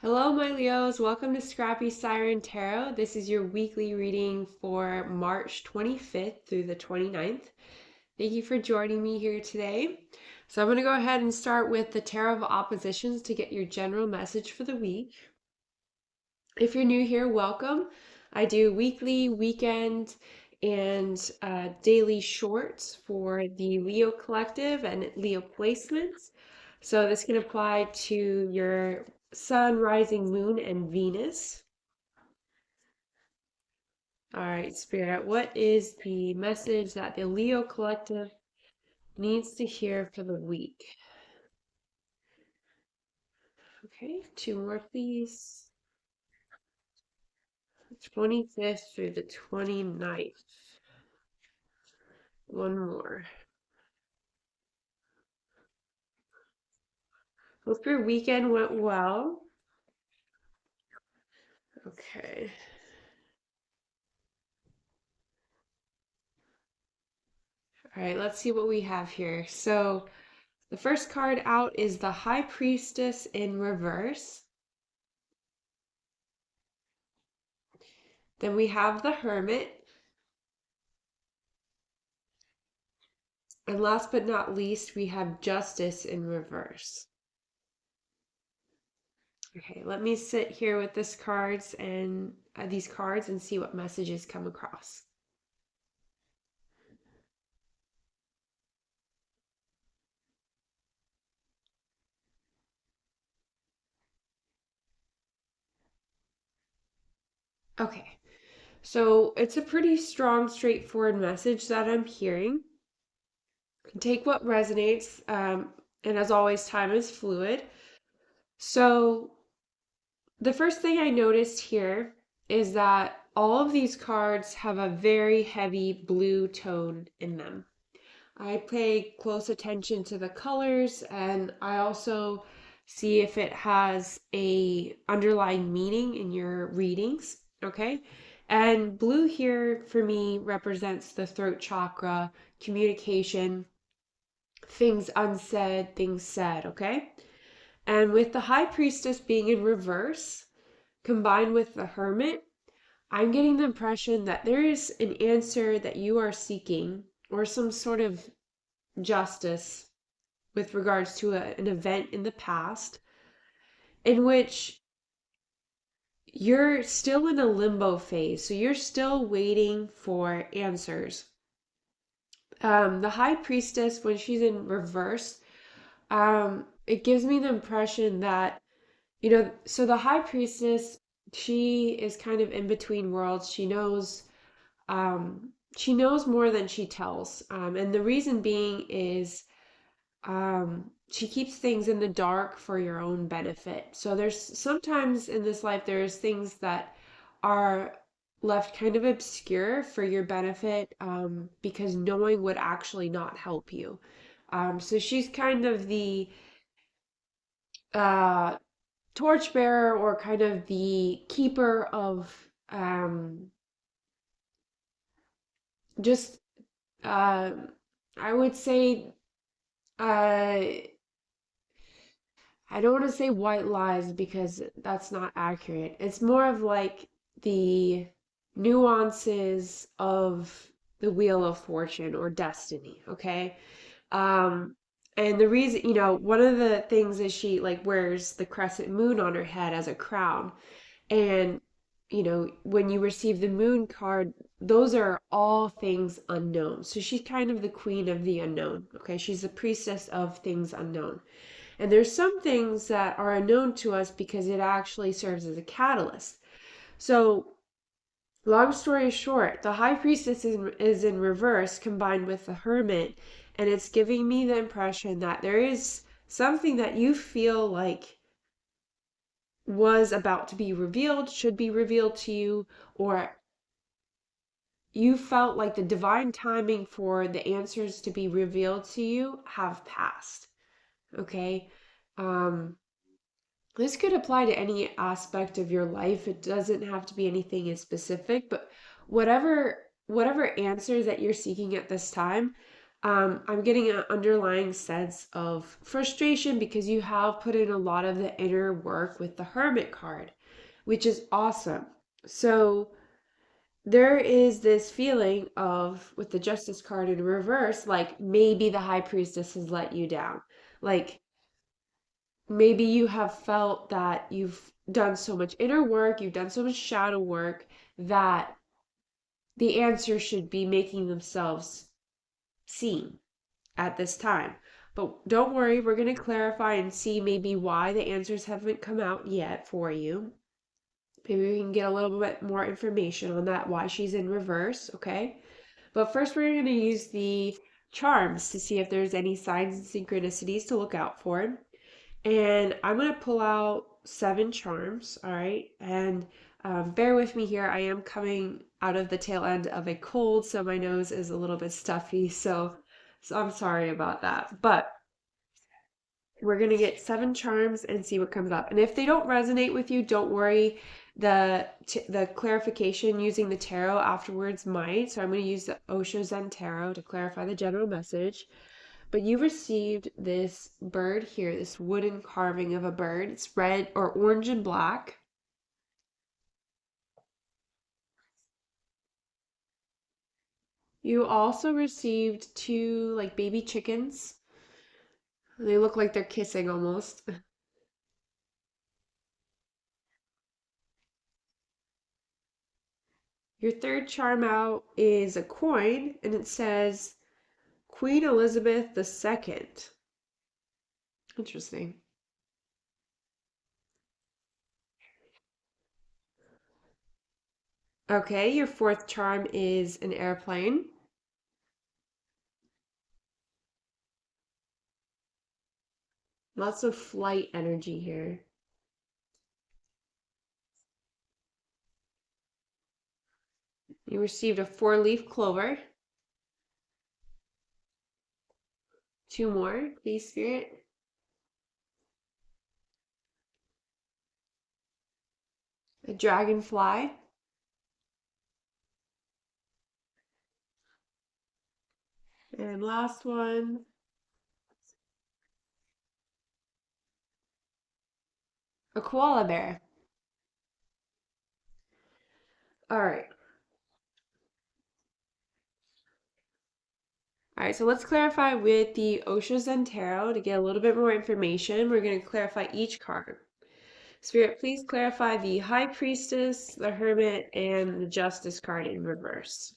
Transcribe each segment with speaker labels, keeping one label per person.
Speaker 1: Hello, my Leos. Welcome to Scrappy Siren Tarot. This is your weekly reading for March 25th through the 29th. Thank you for joining me here today. So, I'm going to go ahead and start with the Tarot of Oppositions to get your general message for the week. If you're new here, welcome. I do weekly, weekend, and daily shorts for the Leo Collective and Leo placements. So this can apply to your Sun, Rising, Moon, and Venus. All right, Spirit, what is the message that the Leo Collective needs to hear for the week? Okay, two more, please. 25th through the 29th. One more. Hope your weekend went well. Okay. All right, let's see what we have here. So the first card out is the High Priestess in reverse. Then we have the Hermit. And last but not least, we have Justice in reverse. Okay, let me sit here with these cards and see what messages come across. Okay, so it's a pretty strong, straightforward message that I'm hearing. Take what resonates, and as always, time is fluid. So the first thing I noticed here is that all of these cards have a very heavy blue tone in them. I pay close attention to the colors, and I also see if it has a underlying meaning in your readings, okay? And blue here for me represents the throat chakra, communication, things unsaid, things said, okay? And with the High Priestess being in reverse, combined with the Hermit, I'm getting the impression that there is an answer that you are seeking or some sort of justice with regards to an event in the past in which you're still in a limbo phase. So you're still waiting for answers. The High Priestess, when she's in reverse, it gives me the impression that, so the High Priestess, she is kind of in between worlds. She knows more than she tells. And the reason being is she keeps things in the dark for your own benefit. So there's sometimes in this life, there's things that are left kind of obscure for your benefit, because knowing would actually not help you. So she's kind of the uh, torchbearer or kind of the keeper of just, uh, I would say, uh, I don't want to say white lies because that's not accurate. It's more of like the nuances of the Wheel of Fortune or destiny, okay? Um, and the reason, one of the things is she like wears the crescent moon on her head as a crown. And, when you receive the moon card, those are all things unknown. So she's kind of the queen of the unknown, okay? She's the priestess of things unknown. And there's some things that are unknown to us because it actually serves as a catalyst. So, long story short, the High Priestess is in reverse combined with the Hermit, and it's giving me the impression that there is something that you feel like was about to be revealed, should be revealed to you, or you felt like the divine timing for the answers to be revealed to you have passed. Okay? Um, This could apply to any aspect of your life. It doesn't have to be anything in specific, but whatever answers that you're seeking at this time, I'm getting an underlying sense of frustration because you have put in a lot of the inner work with the Hermit card, which is awesome. So there is this feeling of, with the Justice card in reverse, like maybe the High Priestess has let you down. Like maybe you have felt that you've done so much inner work, you've done so much shadow work that the answers should be making themselves seen at this time. But don't worry, we're going to clarify and see maybe why the answers haven't come out yet for you. Maybe we can get a little bit more information on that, why she's in reverse, okay? But first, we're going to use the charms to see if there's any signs and synchronicities to look out for. And I'm going to pull out 7 charms, all right? And bear with me here. I am coming out of the tail end of a cold, so my nose is a little bit stuffy. So I'm sorry about that. But we're going to get 7 charms and see what comes up. And if they don't resonate with you, don't worry. The clarification using the tarot afterwards might. So I'm going to use the Osho Zen Tarot to clarify the general message. But you received this bird here, this wooden carving of a bird. It's red or orange and black. You also received 2 like baby chickens. They look like they're kissing almost. Your third charm out is a coin, and it says Queen Elizabeth II. Interesting. Okay, your fourth charm is an airplane. Lots of flight energy here. You received a 4-leaf clover. 2 more, please, Spirit. A dragonfly. And last one, a koala bear. All right. All right, so let's clarify with the Osho Zen Tarot to get a little bit more information. We're going to clarify each card. Spirit, please clarify the High Priestess, the Hermit, and the Justice card in reverse.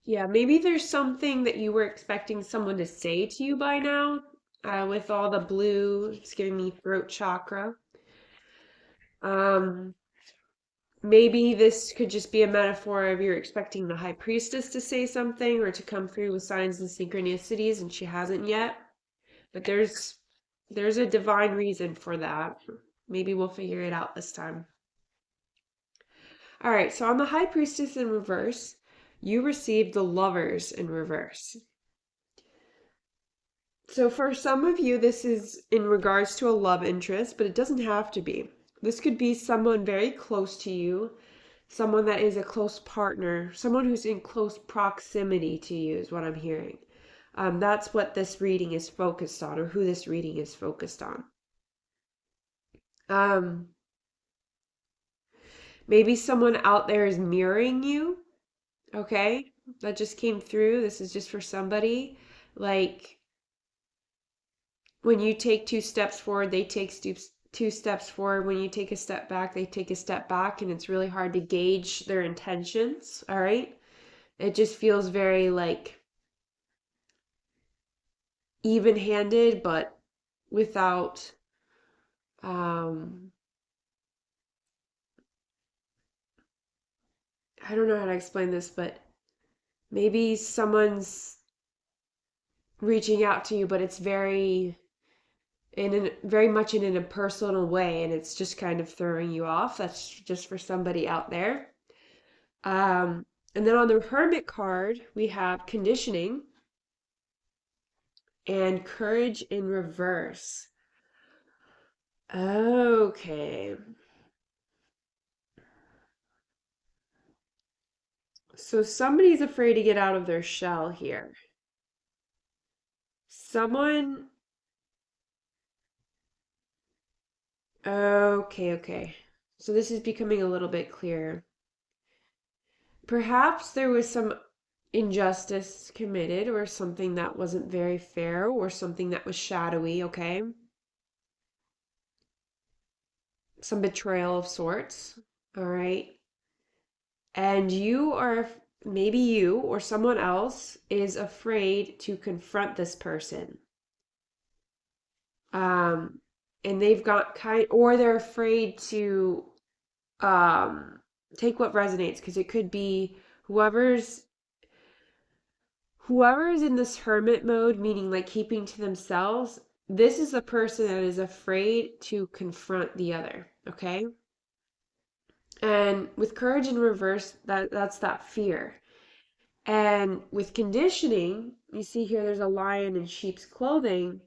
Speaker 1: Yeah, maybe there's something that you were expecting someone to say to you by now. With all the blue, it's giving me throat chakra. Um, Maybe this could just be a metaphor of you're expecting the high priestess to say something or to come through with signs and synchronicities, and she hasn't yet. But there's a divine reason for that. Maybe we'll figure it out this time. All right, so on the high priestess in reverse, you received the lovers in reverse. So for some of you, this is in regards to a love interest, but it doesn't have to be. This could be someone very close to you, someone that is a close partner, someone who's in close proximity to you, is what I'm hearing. That's what this reading is focused on, or who this reading is focused on. Um, Maybe someone out there is mirroring you, okay? That just came through. This is just for somebody. Like when you take 2 steps forward, they take 2 steps forward. When you take a step back, they take a step back, and it's really hard to gauge their intentions, all right? It just feels very like even-handed, but without um I don't know how to explain this, but maybe someone's reaching out to you, but it's very much in an impersonal way, and it's just kind of throwing you off. That's just for somebody out there. Um, and then on the Hermit card, we have conditioning and courage in reverse. Okay. So somebody's afraid to get out of their shell here. Someone, okay, okay. So this is becoming a little bit clearer. Perhaps there was some injustice committed or something that wasn't very fair or something that was shadowy, okay? Some betrayal of sorts, all right? And you are, maybe you or someone else is afraid to confront this person. Um, and they've got or they're afraid to um, take what resonates because it could be whoever's whoever's in this hermit mode, meaning like keeping to themselves. This is a person that is afraid to confront the other, okay? And with courage in reverse, that's that fear. And with conditioning, you see here there's a lion in sheep's clothing.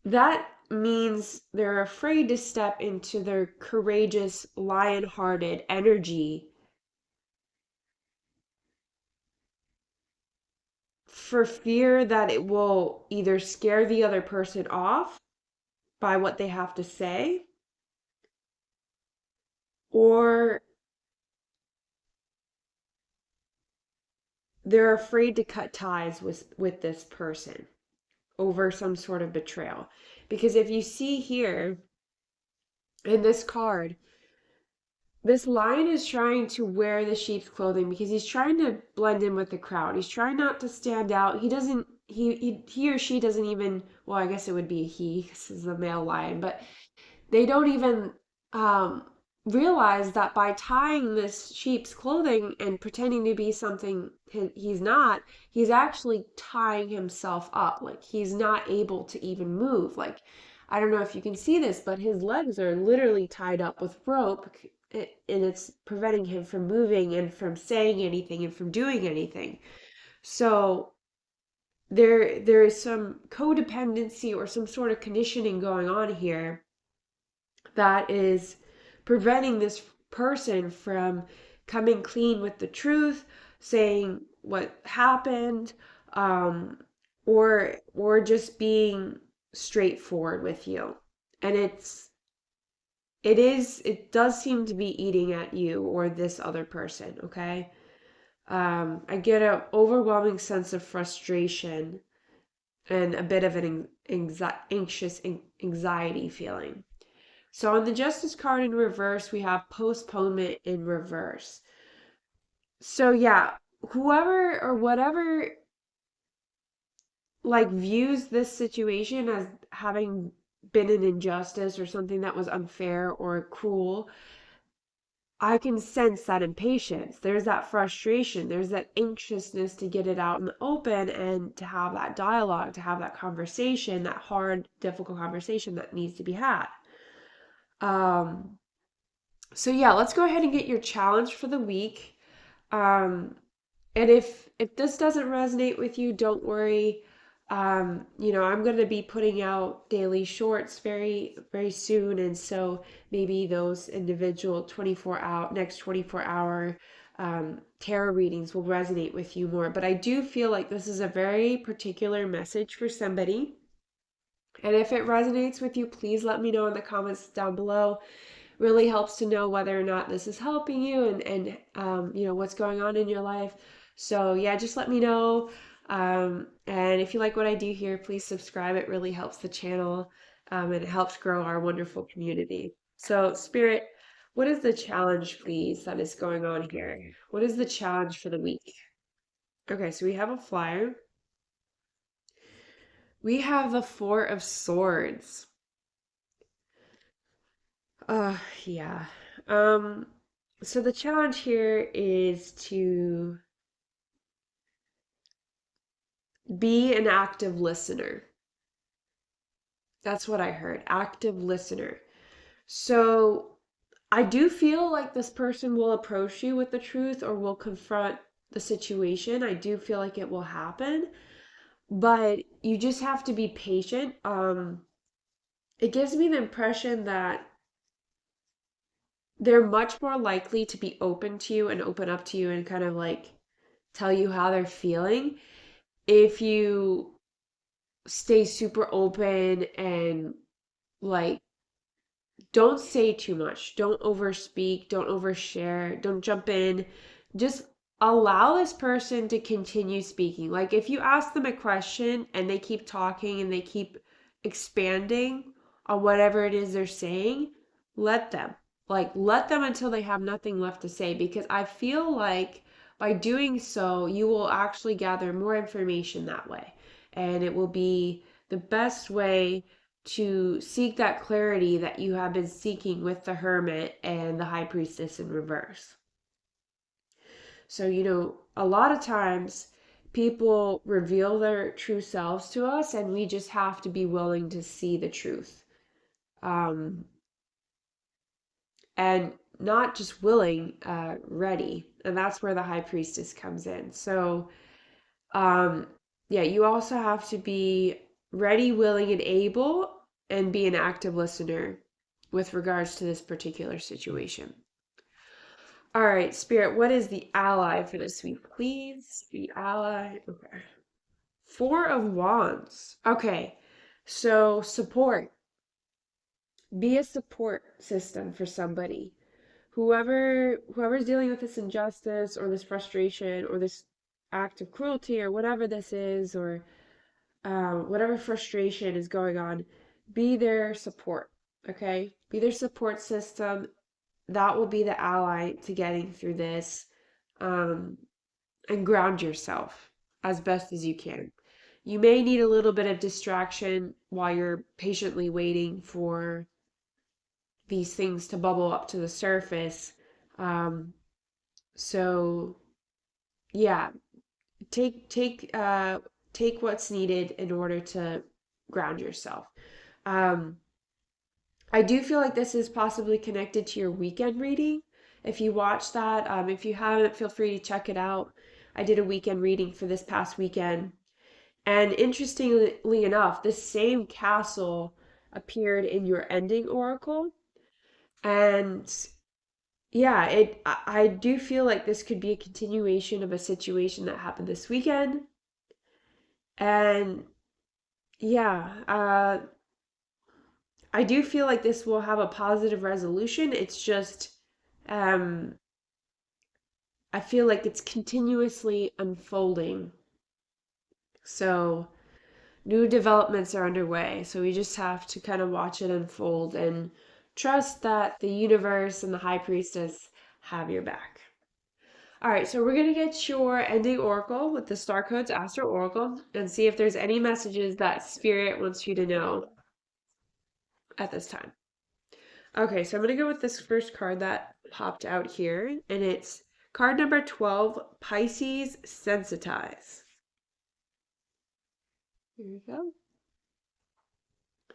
Speaker 1: That means they're afraid to step into their courageous, lion-hearted energy for fear that it will either scare the other person off by what they have to say, or they're afraid to cut ties with this person over some sort of betrayal. Because if you see here in this card, this lion is trying to wear the sheep's clothing because he's trying to blend in with the crowd. He's trying not to stand out. He doesn't, he or she doesn't even, well, I guess it would be a he, this is a male lion, but they don't even um, realize that by tying this sheep's clothing and pretending to be something he's not, he's actually tying himself up. Like he's not able to even move. Like, I don't know if you can see this, but his legs are literally tied up with rope and it's preventing him from moving and from saying anything and from doing anything. So there is some codependency or some sort of conditioning going on here that is preventing this person from coming clean with the truth, saying what happened, um, or just being straightforward with you. And it does seem to be eating at you or this other person, okay? I get an overwhelming sense of frustration and a bit of an anxious anxiety feeling. So on the Justice card in reverse, we have postponement in reverse. So yeah, whoever or whatever like views this situation as having been an injustice or something that was unfair or cruel, I can sense that impatience. There's that frustration. There's that anxiousness to get it out in the open and to have that dialogue, to have that conversation, that hard, difficult conversation that needs to be had. Um, So yeah, let's go ahead and get your challenge for the week. Um, and if this doesn't resonate with you, don't worry. I'm going to be putting out daily shorts very very soon, and so maybe those individual 24 hour tarot readings will resonate with you more. But I do feel like this is a very particular message for somebody. And if it resonates with you, please let me know in the comments down below. Really helps to know whether or not this is helping you and what's going on in your life. So yeah, just let me know. And if you like what I do here, please subscribe. It really helps the channel, and it helps grow our wonderful community. So Spirit, what is the challenge, please, that is going on here? What is the challenge for the week? Okay, so we have a flyer. We have the Four of Swords. Yeah. Um, so the challenge here is to be an active listener. That's what I heard. Active listener. So I do feel like this person will approach you with the truth or will confront the situation. I do feel like it will happen, but you just have to be patient. It gives me the impression that they're much more likely to be open to you and open up to you and kind of like tell you how they're feeling if you stay super open and like don't say too much. Don't overspeak. Don't overshare. Don't jump in. Just allow this person to continue speaking. Like if you ask them a question and they keep talking and they keep expanding on whatever it is they're saying, let them. Like let them until they have nothing left to say because I feel like by doing so, you will actually gather more information that way. And it will be the best way to seek that clarity that you have been seeking with the hermit and the high priestess in reverse. So, a lot of times people reveal their true selves to us, and we just have to be willing to see the truth. Um, and not just willing, ready. And that's where the high priestess comes in. So, Um, yeah, you also have to be ready, willing, and able, and be an active listener with regards to this particular situation. All right, Spirit, what is the ally for this week, please? The ally. Okay. Four of Wands. Okay, so support. Be a support system for somebody. Whoever's dealing with this injustice or this frustration or this act of cruelty or whatever this is, or whatever frustration is going on, be their support, okay? Be their support system. That will be the ally to getting through this. Um, and ground yourself as best as you can. You may need a little bit of distraction while you're patiently waiting for these things to bubble up to the surface. Um, so yeah, take what's needed in order to ground yourself. Um, I do feel like this is possibly connected to your weekend reading. If you watch that, if you haven't, feel free to check it out. I did a weekend reading for this past weekend. And interestingly enough, this same castle appeared in your ending oracle. And yeah, I do feel like this could be a continuation of a situation that happened this weekend. And yeah, I do feel like this will have a positive resolution. It's just, um, I feel like it's continuously unfolding. So, new developments are underway. So, we just have to kind of watch it unfold and trust that the universe and the high priestess have your back. All right, so we're going to get your ending oracle with the Star Codes Astro Oracle and see if there's any messages that Spirit wants you to know at this time. Okay, so I'm going to go with this first card that popped out here, and it's card number 12, Pisces Sensitize. Here we go.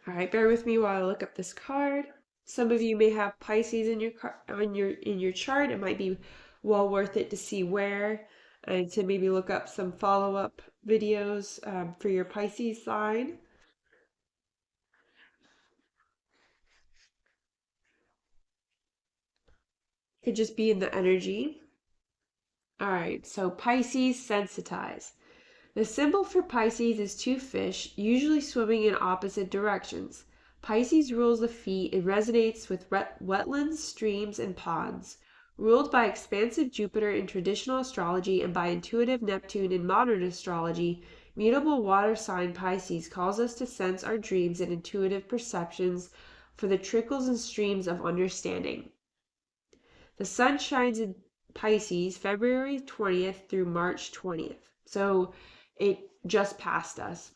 Speaker 1: All right, bear with me while I look up this card. Some of you may have Pisces in your chart. It might be well worth it to see where and to maybe look up some follow-up videos for your Pisces sign. Could just be in the energy. All right, so Pisces Sensitize. The symbol for Pisces is two fish, usually swimming in opposite directions. Pisces rules the feet and resonates with wetlands, streams, and ponds. Ruled by expansive Jupiter in traditional astrology and by intuitive Neptune in modern astrology, mutable water sign Pisces calls us to sense our dreams and intuitive perceptions for the trickles and streams of understanding. The sun shines in Pisces February 20th through March 20th. So it just passed us.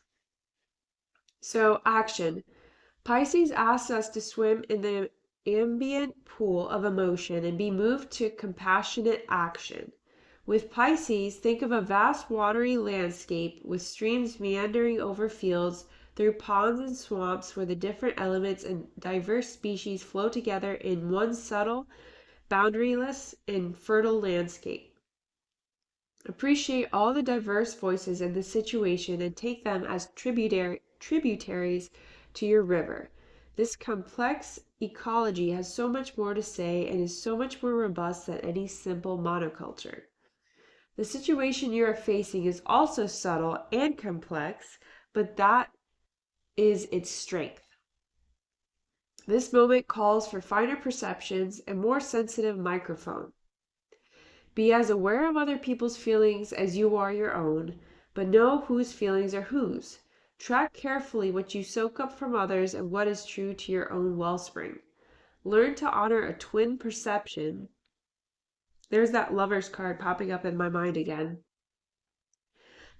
Speaker 1: So, action. Pisces asks us to swim in the ambient pool of emotion and be moved to compassionate action. With Pisces, think of a vast watery landscape with streams meandering over fields through ponds and swamps where the different elements and diverse species flow together in one subtle, boundaryless, and fertile landscape. Appreciate all the diverse voices in the situation and take them as tributaries to your river. This complex ecology has so much more to say and is so much more robust than any simple monoculture. The situation you are facing is also subtle and complex, but that is its strength. This moment calls for finer perceptions and more sensitive microphone. Be as aware of other people's feelings as you are your own, but know whose feelings are whose. Track carefully what you soak up from others and what is true to your own wellspring. Learn to honor a twin perception. There's that lover's card popping up in my mind again.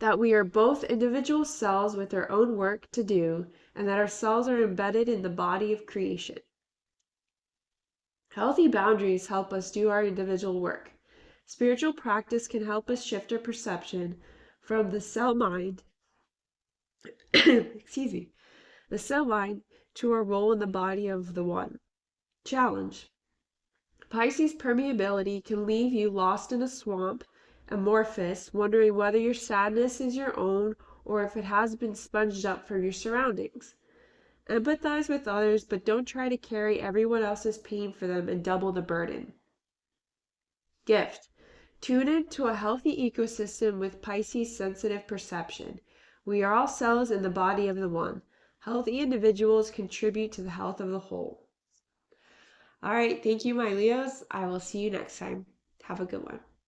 Speaker 1: That we are both individual cells with our own work to do, and that our cells are embedded in the body of creation. Healthy boundaries help us do our individual work. Spiritual practice can help us shift our perception from the cell mind, excuse me, the cell mind to our role in the body of the one. Challenge. Pisces permeability can leave you lost in a swamp, amorphous, wondering whether your sadness is your own or if it has been sponged up from your surroundings. Empathize with others, but don't try to carry everyone else's pain for them and double the burden. Gift. Tune into a healthy ecosystem with Pisces sensitive perception. We are all cells in the body of the one. Healthy individuals contribute to the health of the whole. All right, thank you, my Leos. I will see you next time. Have a good one.